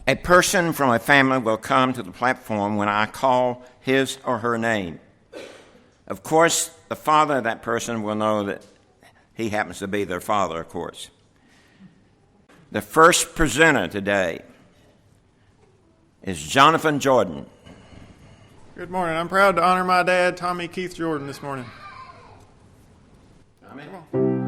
A person from a family will come to the platform when I call his or her name. Of course, the father of that person will know that he happens to be their father, of course. The first presenter today is Jonathan Jordan. Good morning. I'm proud to honor my dad, Tommy Keith Jordan, this morning. Tommy. Come on.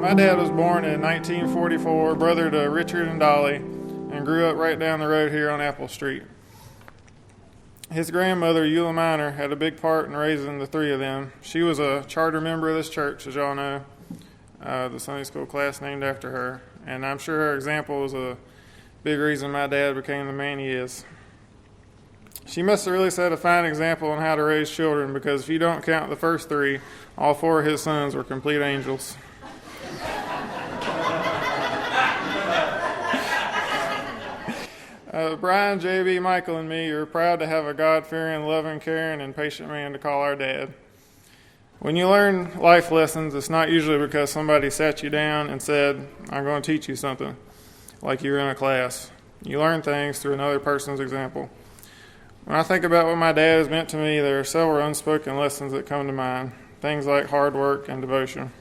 My dad was born in 1944, brother to Richard and Dolly, and grew up right down the road here on Apple Street. His grandmother, Eula Miner, had a big part in raising the three of them. She was a charter member of this church, as y'all know, the Sunday school class named after her, and I'm sure her example was a big reason my dad became the man he is. She must have really set a fine example on how to raise children, because if you don't count the first three, all four of his sons were complete angels. Brian, JB, Michael, and me are proud to have a God-fearing, loving, caring, and patient man to call our dad. When you learn life lessons, it's not usually because somebody sat you down and said, I'm going to teach you something, like you were in a class. You learn things through another person's example. When I think about what my dad has meant to me, there are several unspoken lessons that come to mind, things like hard work and devotion.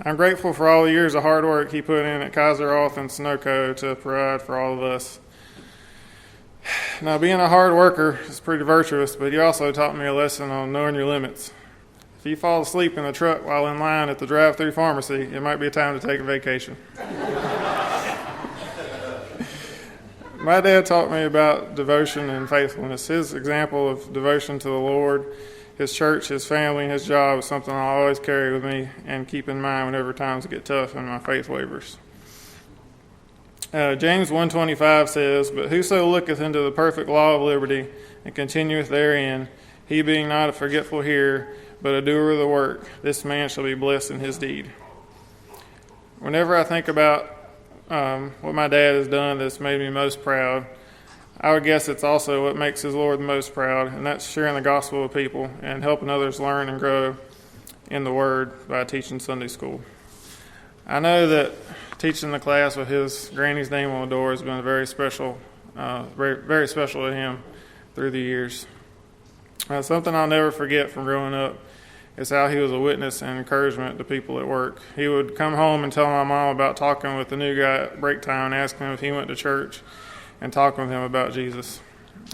I'm grateful for all the years of hard work he put in at Kaiser Off and Sunoco to provide for all of us. Now, being a hard worker is pretty virtuous, but he also taught me a lesson on knowing your limits. If you fall asleep in the truck while in line at the drive-thru pharmacy, it might be a time to take a vacation. My dad taught me about devotion and faithfulness. His example of devotion to the Lord, his church, his family, and his job is something I always carry with me and keep in mind whenever times get tough and my faith wavers. James 1:25 says, But whoso looketh into the perfect law of liberty and continueth therein, he being not a forgetful hearer, but a doer of the work, this man shall be blessed in his deed. Whenever I think about what my dad has done that's made me most proud, I would guess it's also what makes his Lord the most proud, and that's sharing the gospel with people and helping others learn and grow in the Word by teaching Sunday school. I know that teaching the class with his granny's name on the door has been very special to him through the years. Something I'll never forget from growing up is how he was a witness and encouragement to people at work. He would come home and tell my mom about talking with the new guy at break time, asking him if he went to church, and talking with him about Jesus.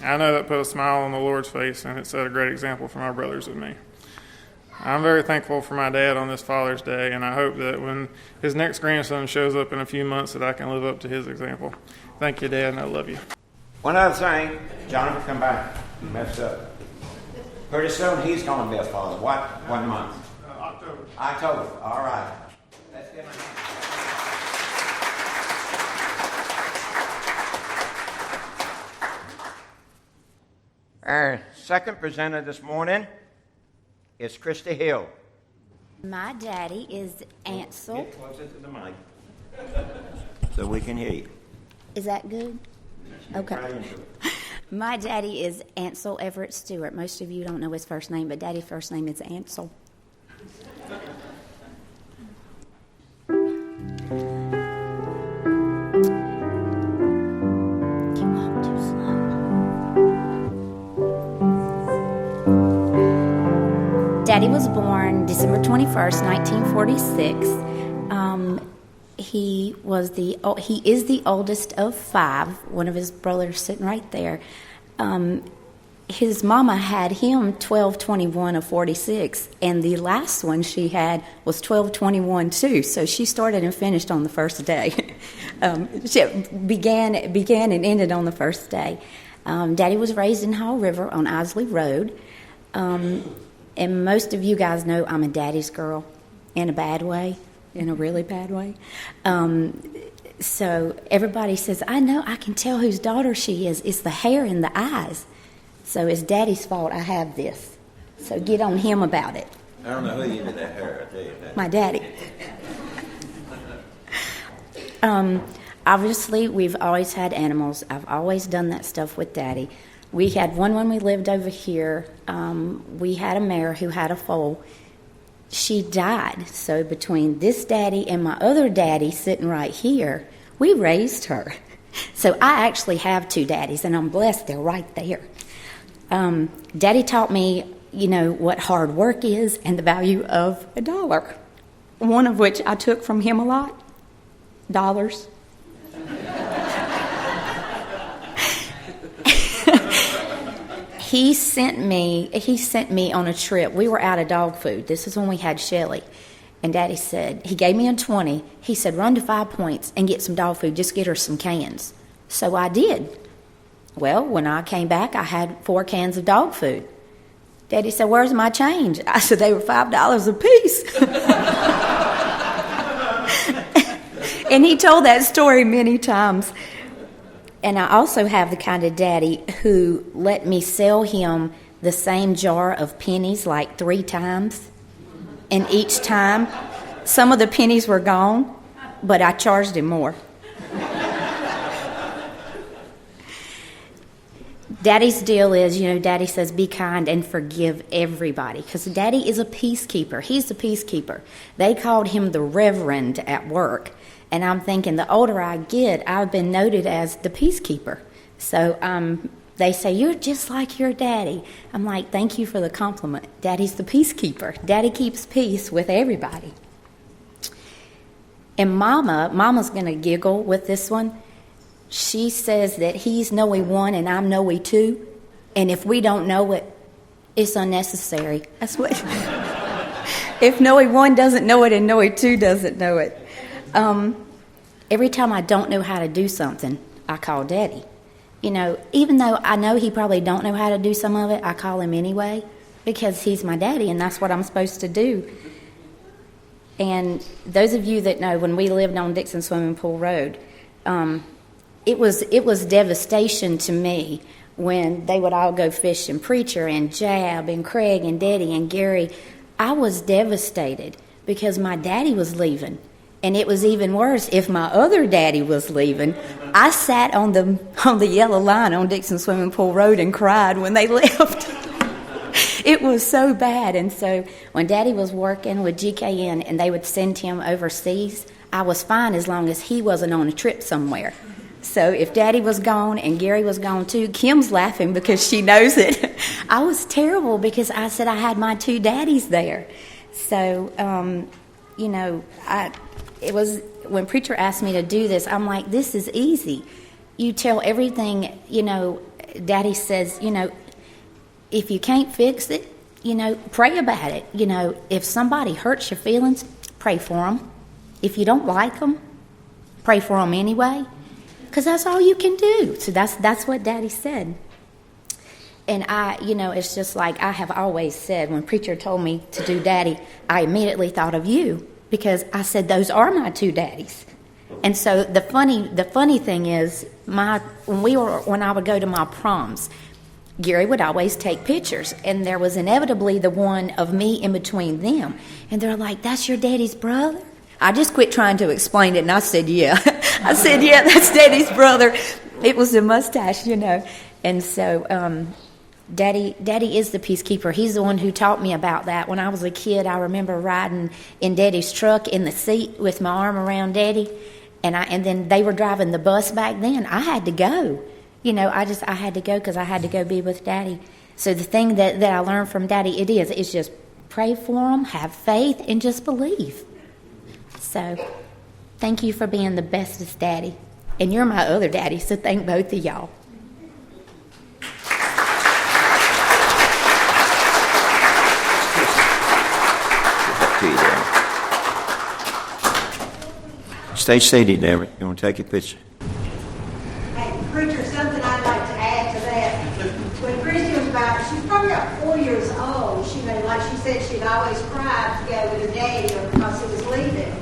I know that put a smile on the Lord's face, and it set a great example for my brothers and me. I'm very thankful for my dad on this Father's Day, and I hope that when his next grandson shows up in a few months that I can live up to his example. Thank you, Dad, and I love you. One other thing, Jonathan, come back. You messed up. Pretty soon he's going to be a father. What month? October. October. All right. Let's get him. Our second presenter this morning is Christy Hill. My daddy is Ansel. Get closer to the mic so we can hear you. Is that good? Okay. Right into it. My daddy is Ansel Everett Stewart. Most of you don't know his first name, but Daddy's first name is Ansel. Daddy was born December 21st, 1946. He is the oldest of five. One of his brothers sitting right there. His mama had him 12/21 of 46, and the last one she had was 12/21 too. So she started and finished on the first day. She began and ended on the first day. Daddy was raised in Hall River on Isley Road. And most of you guys know I'm a daddy's girl in a bad way, in a really bad way. So everybody says, I know, I can tell whose daughter she is. It's the hair in the eyes. So it's Daddy's fault I have this. So get on him about it. I don't know who you did that hair, I tell you that. My daddy. Obviously, we've always had animals. I've always done that stuff with Daddy. We had one when we lived over here. We had a mare who had a foal. She died. So between this daddy and my other daddy sitting right here, we raised her. So I actually have two daddies, and I'm blessed they're right there. Daddy taught me, what hard work is and the value of $1. One of which I took from him a lot. Dollars. He sent me on a trip. We were out of dog food. This is when we had Shelly. And Daddy said, he gave me a 20. He said, run to 5 Points and get some dog food. Just get her some cans. So I did. Well, when I came back, I had 4 cans of dog food. Daddy said, where's my change? I said, they were $5 a piece. And he told that story many times. And I also have the kind of daddy who let me sell him the same jar of pennies like 3 times. And each time, some of the pennies were gone, but I charged him more. Daddy's deal is, Daddy says be kind and forgive everybody. Because Daddy is a peacekeeper. He's a peacekeeper. They called him the Reverend at work. And I'm thinking the older I get, I've been noted as the peacekeeper. So they say, you're just like your daddy. I'm like, thank you for the compliment. Daddy's the peacekeeper. Daddy keeps peace with everybody. And Mama's going to giggle with this one. She says that he's Noe 1 and I'm Noe 2. And if we don't know it, it's unnecessary. That's what... If Noe 1 doesn't know it and Noe 2 doesn't know it. Every time I don't know how to do something, I call Daddy. Even though I know he probably don't know how to do some of it, I call him anyway because he's my daddy and that's what I'm supposed to do. And those of you that know, when we lived on Dixon Swimming Pool Road, it was devastation to me when they would all go fishing. Preacher and Jab and Craig and Daddy and Gary. I was devastated because my daddy was leaving. And it was even worse if my other daddy was leaving. I sat on the yellow line on Dixon Swimming Pool Road and cried when they left. It was so bad. And so when Daddy was working with GKN and they would send him overseas, I was fine as long as he wasn't on a trip somewhere. So if Daddy was gone and Gary was gone too, Kim's laughing because she knows it. I was terrible because I said I had my 2 daddies there. So, it was when Preacher asked me to do this, I'm like, this is easy. You tell everything, Daddy says, if you can't fix it, pray about it. If somebody hurts your feelings, pray for them. If you don't like them, pray for them anyway, because that's all you can do. So that's what Daddy said. And it's just like I have always said, when Preacher told me to do Daddy, I immediately thought of you. Because I said, those are my 2 daddies. And so the funny thing is, when I would go to my proms, Gary would always take pictures. And there was inevitably the one of me in between them. And they're like, that's your daddy's brother? I just quit trying to explain it, and I said, yeah. I said, yeah, that's Daddy's brother. It was a mustache, And so... Daddy is the peacekeeper. He's the one who taught me about that. When I was a kid, I remember riding in Daddy's truck in the seat with my arm around Daddy, and then they were driving the bus back then. I had to go. I had to go because I had to go be with Daddy. So the thing that I learned from Daddy, it's just pray for him, have faith, and just believe. So thank you for being the bestest daddy. And you're my other daddy, so thank both of y'all. Stay seated, Deborah. You want to take a picture? Hey, Preacher, something I'd like to add to that. When Christy was she's probably about 4 years old, like she said, she'd always cried to go with her daddy because he was leaving.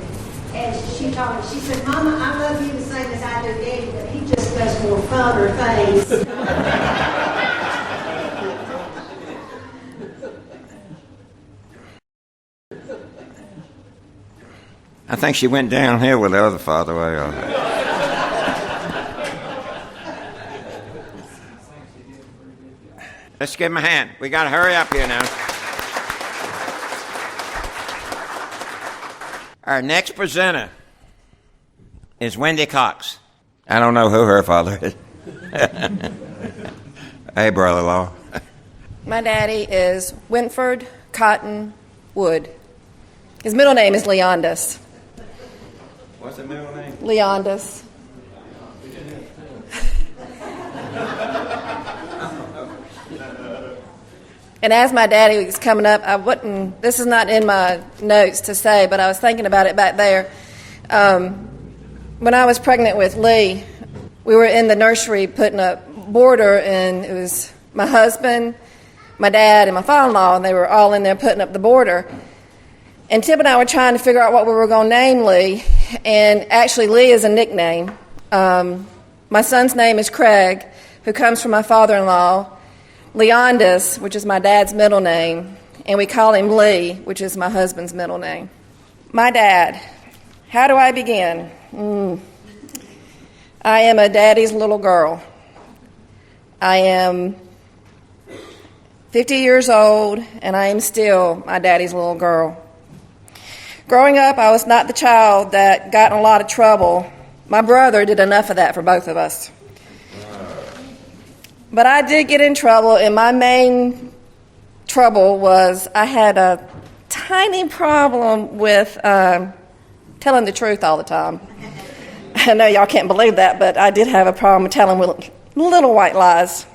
And she she told me, she said, Mama, I love you the same as I do Daddy, but he just does more funner things. I think she went downhill with the other father. Let's give him a hand. We got to hurry up here now. Our next presenter is Wendy Cox. I don't know who her father is. Hey, brother-in-law. My daddy is Winford Cotton Wood. His middle name is Leondis. What's the middle name? Leondis. And as my daddy was coming up, this is not in my notes to say, but I was thinking about it back there. When I was pregnant with Lee, we were in the nursery putting up border, and it was my husband, my dad, and my father-in-law, and they were all in there putting up the border. And Tip and I were trying to figure out what we were going to name Lee, and actually Lee is a nickname. My son's name is Craig, who comes from my father-in-law. Leondis, which is my dad's middle name, and we call him Lee, which is my husband's middle name. My dad, how do I begin? I am a daddy's little girl. I am 50 years old, and I am still my daddy's little girl. Growing up, I was not the child that got in a lot of trouble. My brother did enough of that for both of us. But I did get in trouble, and my main trouble was I had a tiny problem with telling the truth all the time. I know y'all can't believe that, but I did have a problem with telling little white lies.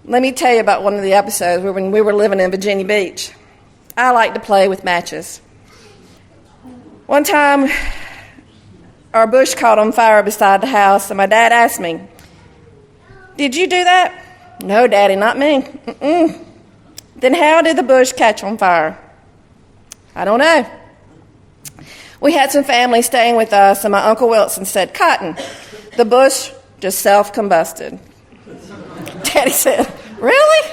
Let me tell you about one of the episodes when we were living in Virginia Beach. I like to play with matches. One time, our bush caught on fire beside the house, and my dad asked me, "Did you do that?" "No, Daddy, not me." "Then how did the bush catch on fire?" "I don't know." We had some family staying with us, and my Uncle Wilson said, "Cotton, the bush just self-combusted." Daddy said, "Really?"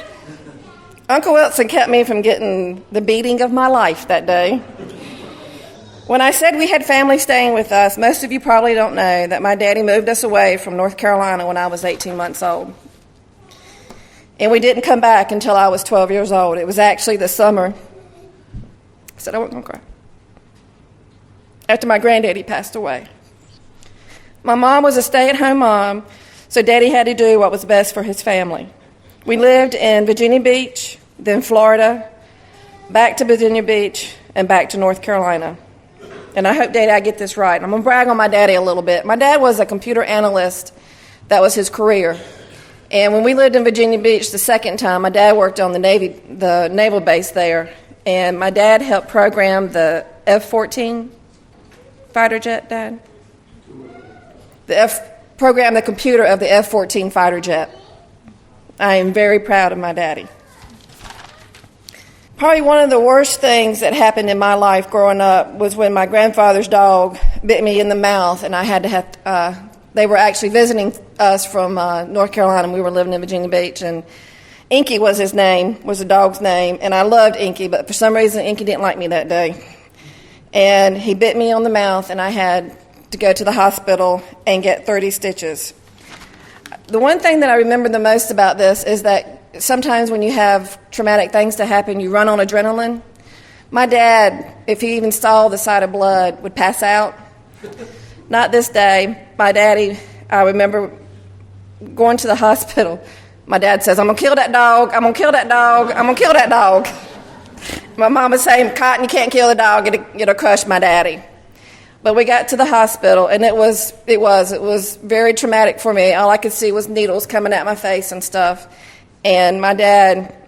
Uncle Wilson kept me from getting the beating of my life that day. When I said we had family staying with us, most of you probably don't know that my daddy moved us away from North Carolina when I was 18 months old. And we didn't come back until I was 12 years old. It was actually the summer. I said I wasn't going to cry. After my granddaddy passed away. My mom was a stay-at-home mom, so Daddy had to do what was best for his family. We lived in Virginia Beach, then Florida, back to Virginia Beach, and back to North Carolina. And I hope, Daddy, I get this right. I'm going to brag on my daddy a little bit. My dad was a computer analyst. That was his career. And when we lived in Virginia Beach the second time, my dad worked on the naval base there. And my dad helped program the F-14 fighter jet, Dad? Programmed the computer of the F-14 fighter jet. I am very proud of my daddy. Probably one of the worst things that happened in my life growing up was when my grandfather's dog bit me in the mouth, and I had to have. They were actually visiting us from North Carolina, and we were living in Virginia Beach, and Inky was his name, was the dog's name, and I loved Inky, but for some reason Inky didn't like me that day. And he bit me on the mouth, and I had to go to the hospital and get 30 stitches. The one thing that I remember the most about this is that sometimes when you have traumatic things to happen, you run on adrenaline. My dad, if he even saw the sight of blood, would pass out. Not this day. My daddy, I remember going to the hospital. My dad says, "I'm going to kill that dog. I'm going to kill that dog. I'm going to kill that dog." My mom was saying, "Cotton, you can't kill the dog. It'll crush my daddy." But we got to the hospital, and it was very traumatic for me. All I could see was needles coming at my face and stuff. And my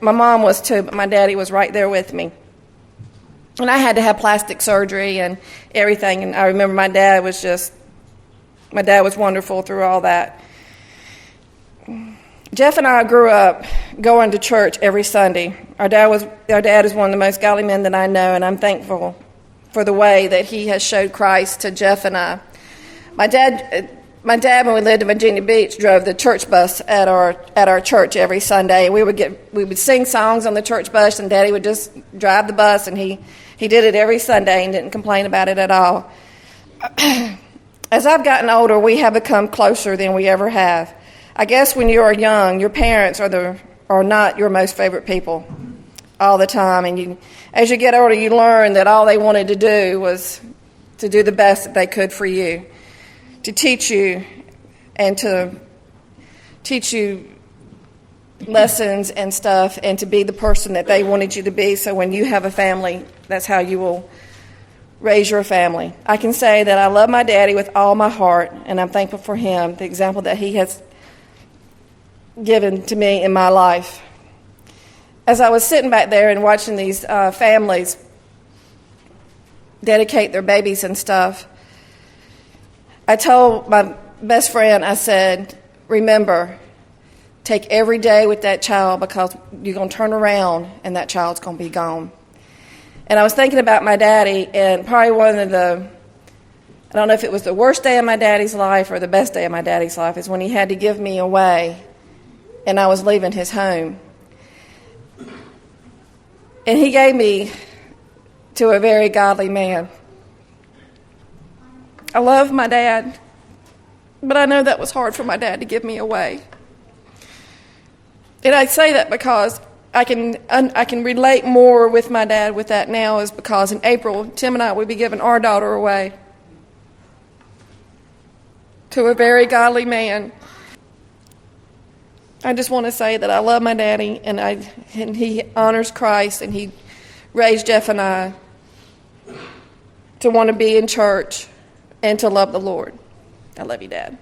mom was too, but my daddy was right there with me. And I had to have plastic surgery and everything. And I remember my dad was wonderful through all that. Jeff and I grew up going to church every Sunday. Our dad is one of the most godly men that I know, and I'm thankful for the way that he has showed Christ to Jeff and I. My dad, when we lived in Virginia Beach, drove the church bus at our church every Sunday. We would sing songs on the church bus, and Daddy would just drive the bus, and he did it every Sunday and didn't complain about it at all. As I've gotten older, we have become closer than we ever have. I guess when you are young, your parents are not your most favorite people all the time, and as you get older, you learn that all they wanted to do was to do the best that they could for you, to teach you and to teach you lessons and stuff, and to be the person that they wanted you to be, so when you have a family, that's how you will raise your family. I can say that I love my daddy with all my heart, and I'm thankful for him, the example that he has given to me in my life. As I was sitting back there and watching these families dedicate their babies and stuff, I told my best friend, I said, remember, take every day with that child, because you're going to turn around and that child's going to be gone. And I was thinking about my daddy, and probably one of I don't know if it was the worst day of my daddy's life or the best day of my daddy's life, is when he had to give me away and I was leaving his home. And he gave me to a very godly man. I love my dad, but I know that was hard for my dad to give me away. And I say that because I can relate more with my dad with that now, is because in April, Tim and I will be giving our daughter away to a very godly man. I just want to say that I love my daddy, and he honors Christ, and he raised Jeff and I to want to be in church and to love the Lord. I love you, Dad.